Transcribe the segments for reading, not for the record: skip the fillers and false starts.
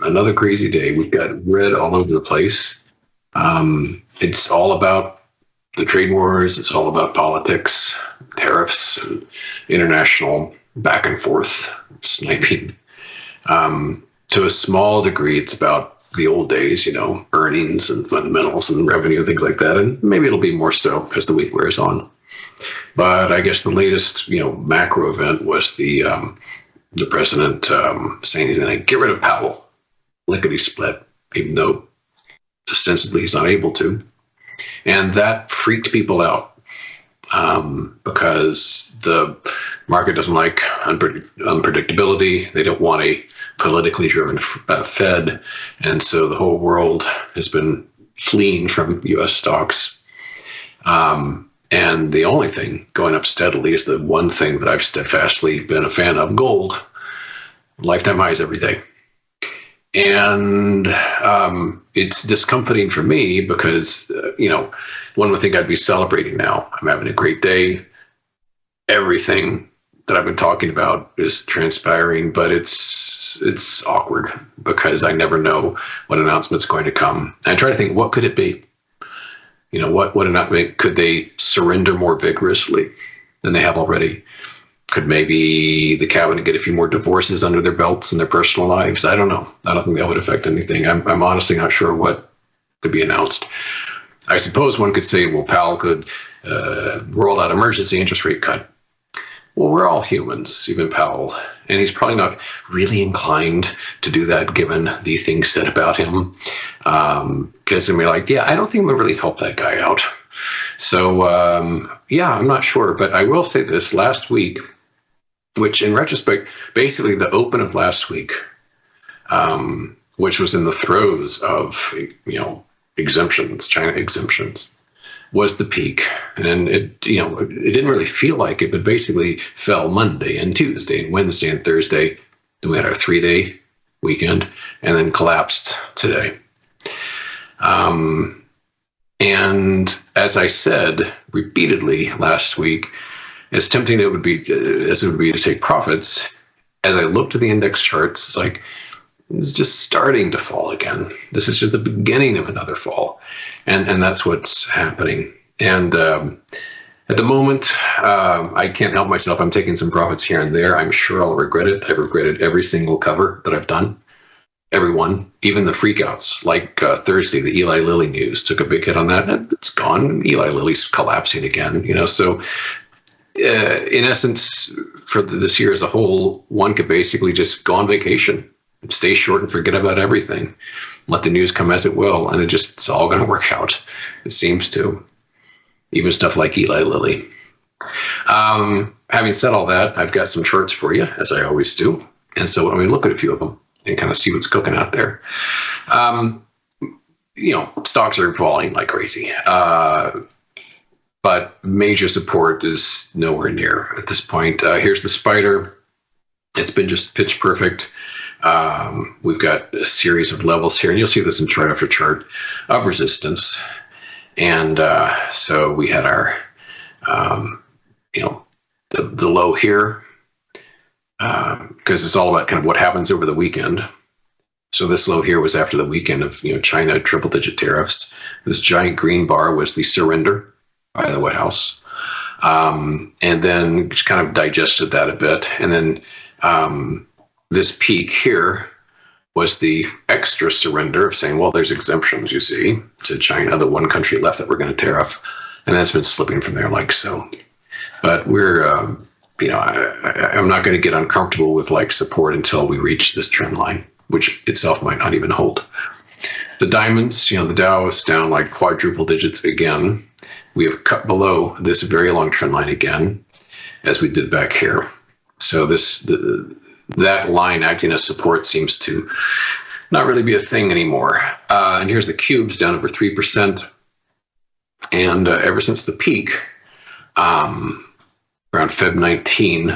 Another crazy day. We've got red all over the place. It's all about the trade wars. It's all about politics, tariffs, and international back and forth sniping. To a small degree, it's about the old days, earnings and fundamentals and revenue and things like that. And maybe it'll be more so as the week wears on. But I guess the latest, macro event was the president saying he's going to get rid of Powell, lickety split, even though ostensibly he's not able to. And that freaked people out because the market doesn't like unpredictability. They don't want a politically driven Fed. And so the whole world has been fleeing from U.S. stocks. And the only thing going up steadily is the one thing that I've steadfastly been a fan of, gold. Lifetime highs every day. And it's discomforting for me because, one would think I'd be celebrating now. I'm having a great day. Everything that I've been talking about is transpiring, but it's awkward because I never know what announcement's going to come. I try to think, what could it be? What announcement could they surrender more vigorously than they have already? Could maybe the cabinet get a few more divorces under their belts in their personal lives? I don't know. I don't think that would affect anything. I'm honestly not sure what could be announced. I suppose one could say, well, Powell could roll out emergency interest rate cut. Well, we're all humans, even Powell, and he's probably not really inclined to do that given the things said about him. Because then we're like, I don't think we'll really help that guy out. So, I'm not sure. But I will say this, last week, which in retrospect, basically the open of last week, which was in the throes of, exemptions, China exemptions, was the peak. And it didn't really feel like it, but basically fell Monday and Tuesday and Wednesday and Thursday. Then we had our 3-day weekend and then collapsed today. And as I said repeatedly last week, as tempting as it would be to take profits, as I looked at the index charts, it's like it's just starting to fall again. This is just the beginning of another fall. And that's what's happening. And at the moment, I can't help myself. I'm taking some profits here and there. I'm sure I'll regret it. I've regretted every single cover that I've done. Everyone, even the freakouts, like Thursday, the Eli Lilly news took a big hit on that. It's gone. Eli Lilly's collapsing again. So in essence, for this year as a whole, one could basically just go on vacation, stay short and forget about everything. Let the news come as it will, and it's all going to work out. It seems to. Even stuff like Eli Lilly. Having said all that, I've got some charts for you, as I always do. And so let me look at a few of them and kind of see what's cooking out there. Stocks are falling like crazy. But major support is nowhere near at this point. Here's the spider. It's been just pitch perfect. We've got a series of levels here, and you'll see this in chart after chart of resistance. And so we had our, the low here, because it's all about kind of what happens over the weekend. So this low here was after the weekend of China triple-digit tariffs. This giant green bar was the surrender by the White House, and then just kind of digested that a bit, and then this peak here was the extra surrender of saying, well, there's exemptions, you see, to China, the one country left that we're going to tariff. And that's been slipping from there like so. But we're, I'm not going to get uncomfortable with support until we reach this trend line, which itself might not even hold. The diamonds, the Dow is down like quadruple digits again. We have cut below this very long trend line again, as we did back here. So that line acting as support seems to not really be a thing anymore. And here's the cubes down over 3%. And ever since the peak, around Feb 19,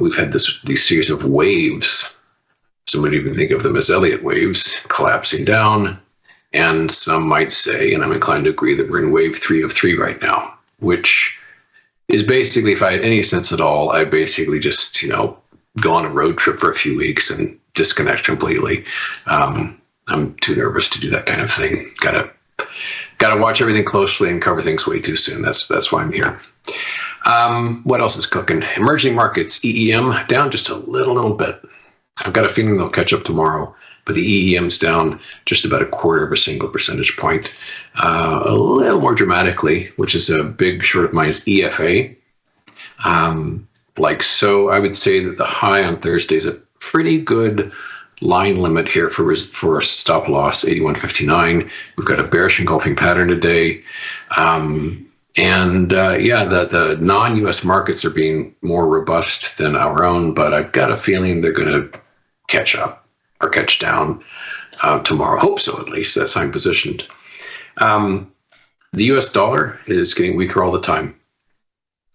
we've had these series of waves. Some would even think of them as Elliott waves, collapsing down. And some might say, and I'm inclined to agree, that we're in wave 3 of 3 right now, which is basically, if I had any sense at all, I'd basically just, go on a road trip for a few weeks and disconnect completely. I'm too nervous to do that kind of thing. Gotta watch everything closely and cover things way too soon. That's why I'm here. What else is cooking? Emerging markets, EEM down just a little bit. I've got a feeling they'll catch up tomorrow, but the EEM's down just about 1/4 percentage point. A little more dramatically, which is a big short of mine, is EFA. So, I would say that the high on Thursday is a pretty good line limit here for a stop loss, 81.59. We've got a bearish engulfing pattern today. The non-US markets are being more robust than our own, but I've got a feeling they're going to catch up or catch down tomorrow. Hope so, at least. That's how I'm positioned. The US dollar is getting weaker all the time.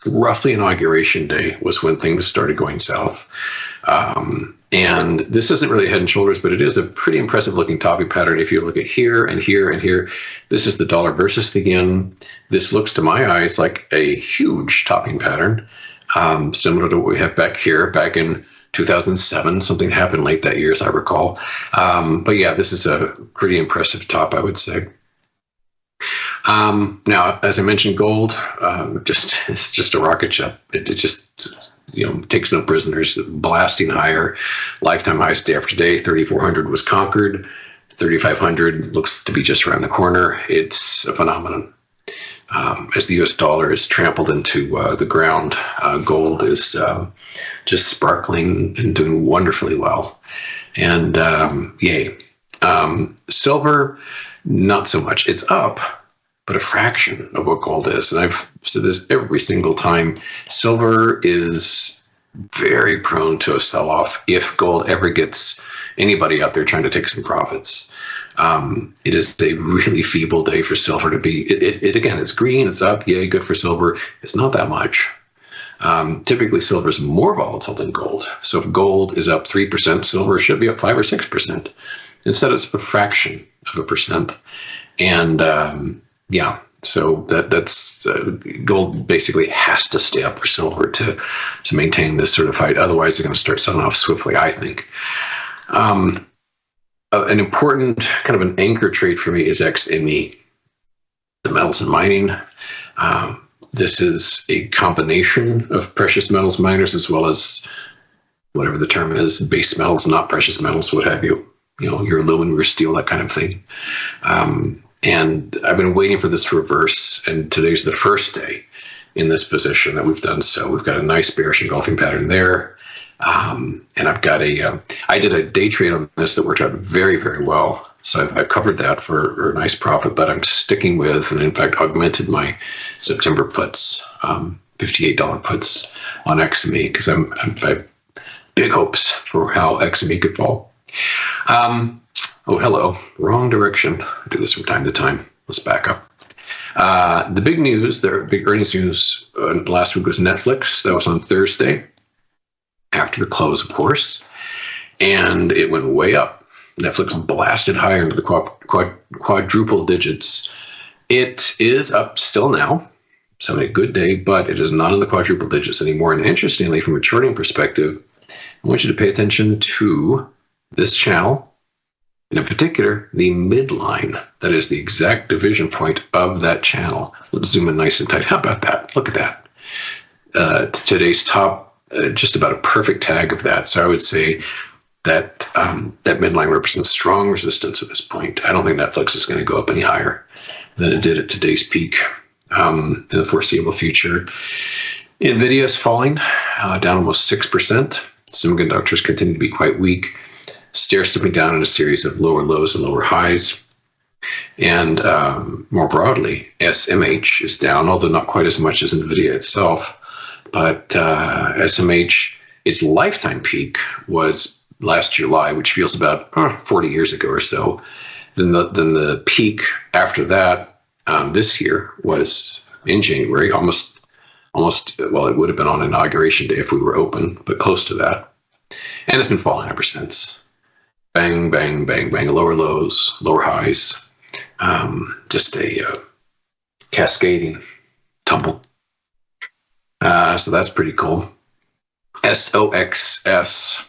Roughly inauguration day was when things started going south. And this isn't really head and shoulders, but it is a pretty impressive looking topping pattern. If you look at here and here and here, this is the dollar versus the yen. This looks to my eyes like a huge topping pattern, similar to what we have back here, back in 2007. Something happened late that year, as I recall. But yeah, this is a pretty impressive top, I would say. Now, as I mentioned, gold, it's just a rocket ship. It just takes no prisoners, blasting higher, lifetime highs day after day. 3,400 was conquered. 3,500 looks to be just around the corner. It's a phenomenon. As the US dollar is trampled into the ground, gold is just sparkling and doing wonderfully well. And yay. Silver, not so much. It's up, but a fraction of what gold is. And I've said this every single time. Silver is very prone to a sell-off if gold ever gets anybody out there trying to take some profits. It is a really feeble day for silver to be. It again, it's green, it's up, yay, good for silver. It's not that much. Typically, silver is more volatile than gold. So if gold is up 3%, silver should be up 5 or 6%. Instead, it's a fraction of a percent. And so that's gold basically has to stay up for silver to maintain this sort of height. Otherwise, they're going to start selling off swiftly, I think. An important kind of an anchor trade for me is XME, the metals and mining. This is a combination of precious metals miners as well as whatever the term is, base metals, not precious metals, what have you. Your aluminum, your steel, that kind of thing. And I've been waiting for this to reverse, and today's the first day in this position that we've done so. We've got a nice bearish engulfing pattern there. And I've got I did a day trade on this that worked out very, very well. So I've covered that for a nice profit, but I'm sticking with, and in fact, augmented my September puts, $58 puts on XME, because I have big hopes for how XME could fall. Oh, hello. Wrong direction. I do this from time to time. Let's back up. The big news, the big earnings news last week was Netflix. That was on Thursday, after the close, of course. And it went way up. Netflix blasted higher into the quadruple digits. It is up still now. It's having a good day, but it is not in the quadruple digits anymore. And interestingly, from a charting perspective, I want you to pay attention to this channel. In particular, the midline, that is the exact division point of that channel. Let's zoom in nice and tight. How about that? Look at that. Today's top, just about a perfect tag of that. So I would say that that midline represents strong resistance at this point. I don't think Netflix is going to go up any higher than it did at today's peak in the foreseeable future. NVIDIA is falling, down almost 6%. Semiconductors continue to be quite weak. Stair-stepping down in a series of lower lows and lower highs. And more broadly, SMH is down, although not quite as much as NVIDIA itself. But SMH, its lifetime peak was last July, which feels about 40 years ago or so. Then the peak after that this year was in January, almost, well, it would have been on Inauguration Day if we were open, but close to that. And it's been falling ever since. Bang, bang, bang, bang, lower lows, lower highs. Just a cascading tumble. So that's pretty cool. SOXS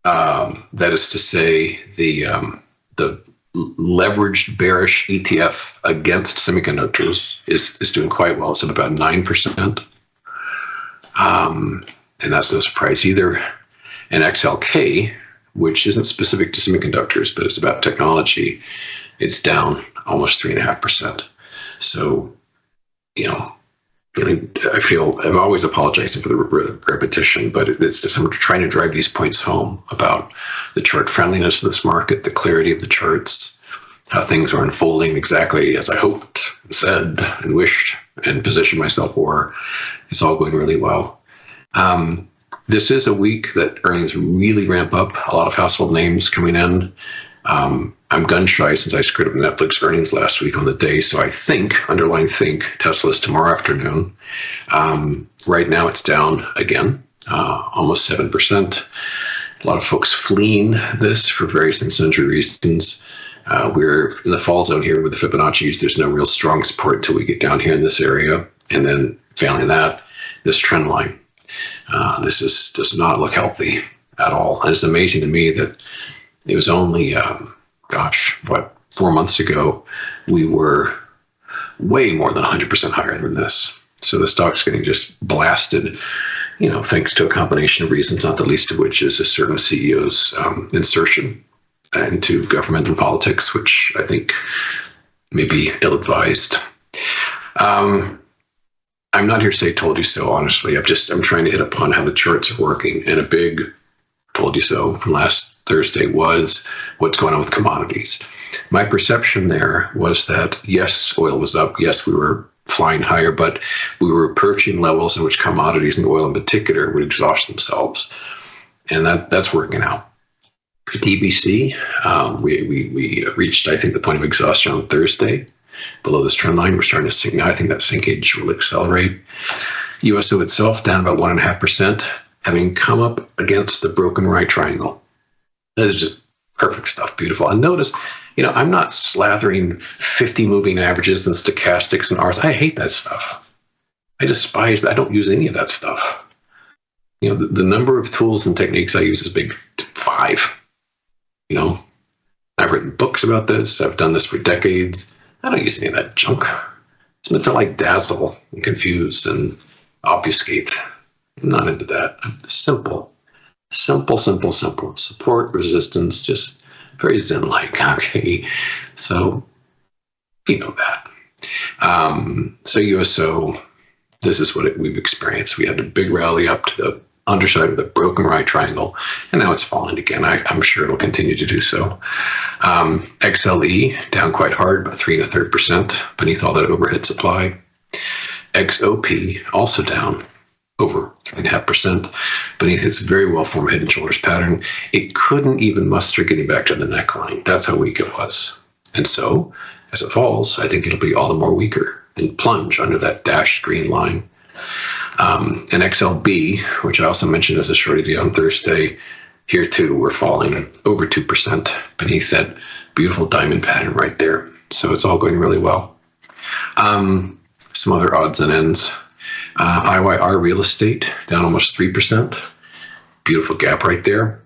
That is to say, the leveraged bearish ETF against semiconductors is doing quite well. It's at about 9%. And that's no surprise either. And XLK, which isn't specific to semiconductors, but it's about technology, it's down almost 3.5%. So, I'm always apologizing for the repetition, but it's just I'm trying to drive these points home about the chart friendliness of this market, the clarity of the charts, how things are unfolding exactly as I hoped and said and wished and positioned myself for. It's all going really well. This is a week that earnings really ramp up. A lot of household names coming in. I'm gun shy since I screwed up Netflix earnings last week on the day. So I think, underline think, Tesla's tomorrow afternoon. Right now it's down again, almost 7%. A lot of folks fleeing this for various and sundry reasons. We're in the fall zone here with the Fibonacci's. There's no real strong support until we get down here in this area. And then failing that, this trend line. This does not look healthy at all. And it's amazing to me that it was only, 4 months ago, we were way more than 100% higher than this. So the stock's getting just blasted, thanks to a combination of reasons, not the least of which is a certain CEO's insertion into government and politics, which I think may be ill-advised. I'm not here to say told you so, honestly. I'm trying to hit upon how the charts are working. And a big told you so from last Thursday was what's going on with commodities. My perception there was that, yes, oil was up. Yes, we were flying higher, but we were approaching levels in which commodities, and oil in particular, would exhaust themselves. And that's working out. DBC, we reached, I think, the point of exhaustion on Thursday. Below this trend line, we're starting to sink now. I think that sinkage will accelerate. USO itself down about 1.5%, having come up against the broken right triangle. That is just perfect stuff, beautiful. And notice, I'm not slathering 50 moving averages and stochastics and R's. I hate that stuff. I despise that. I don't use any of that stuff. The number of tools and techniques I use is big 5. I've written books about this. I've done this for decades. I don't use any of that junk. It's meant to dazzle and confuse and obfuscate. I'm not into that. I'm simple. Support, resistance, just very zen-like. Okay, so you know that. So USO, this is what we've experienced. We had a big rally up to the underside of the broken right triangle, and now it's falling again. I'm sure it'll continue to do so. XLE down quite hard, about 3 1/3% beneath all that overhead supply. XOP also down over 3.5% beneath its very well formed head and shoulders pattern. It couldn't even muster getting back to the neckline. That's how weak it was. And so, as it falls, I think it'll be all the more weaker and plunge under that dashed green line. And XLB, which I also mentioned as a short idea on Thursday, here too we're falling over 2% beneath that beautiful diamond pattern right there. So it's all going really well. Some other odds and ends. IYR real estate down almost 3%. Beautiful gap right there.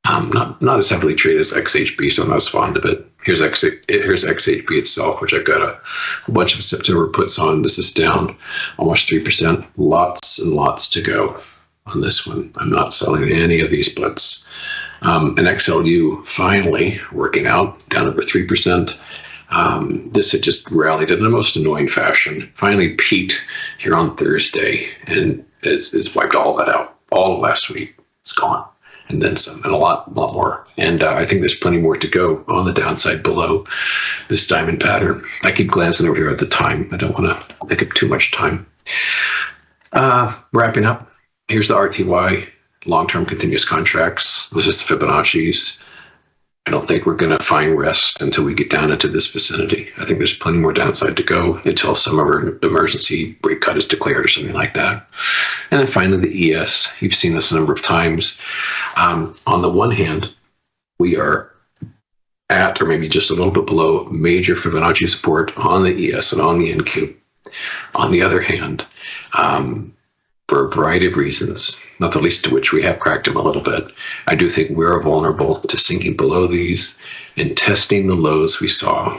Not as heavily traded as XHB, so I'm not as fond of it. Here's XHB itself, which I've got a bunch of September puts on. This is down almost 3%. Lots and lots to go on this one. I'm not selling any of these puts. And XLU finally working out, down over 3%. This had just rallied in the most annoying fashion. Finally peaked here on Thursday and is wiped all that out. All of last week, it's gone. And then some, and a lot more. And I think there's plenty more to go on the downside below this diamond pattern. I keep glancing over here at the time. I don't want to take up too much time. Wrapping up, here's the RTY, long-term continuous contracts. This is the Fibonacci's. I don't think we're going to find rest until we get down into this vicinity. I think there's plenty more downside to go until some of our emergency break cut is declared or something like that. And then finally, the ES. You've seen this a number of times. On the one hand, we are at or maybe just a little bit below major Fibonacci support on the ES and on the NQ. On the other hand, for a variety of reasons, not the least of which we have cracked them a little bit. I do think we're vulnerable to sinking below these and testing the lows we saw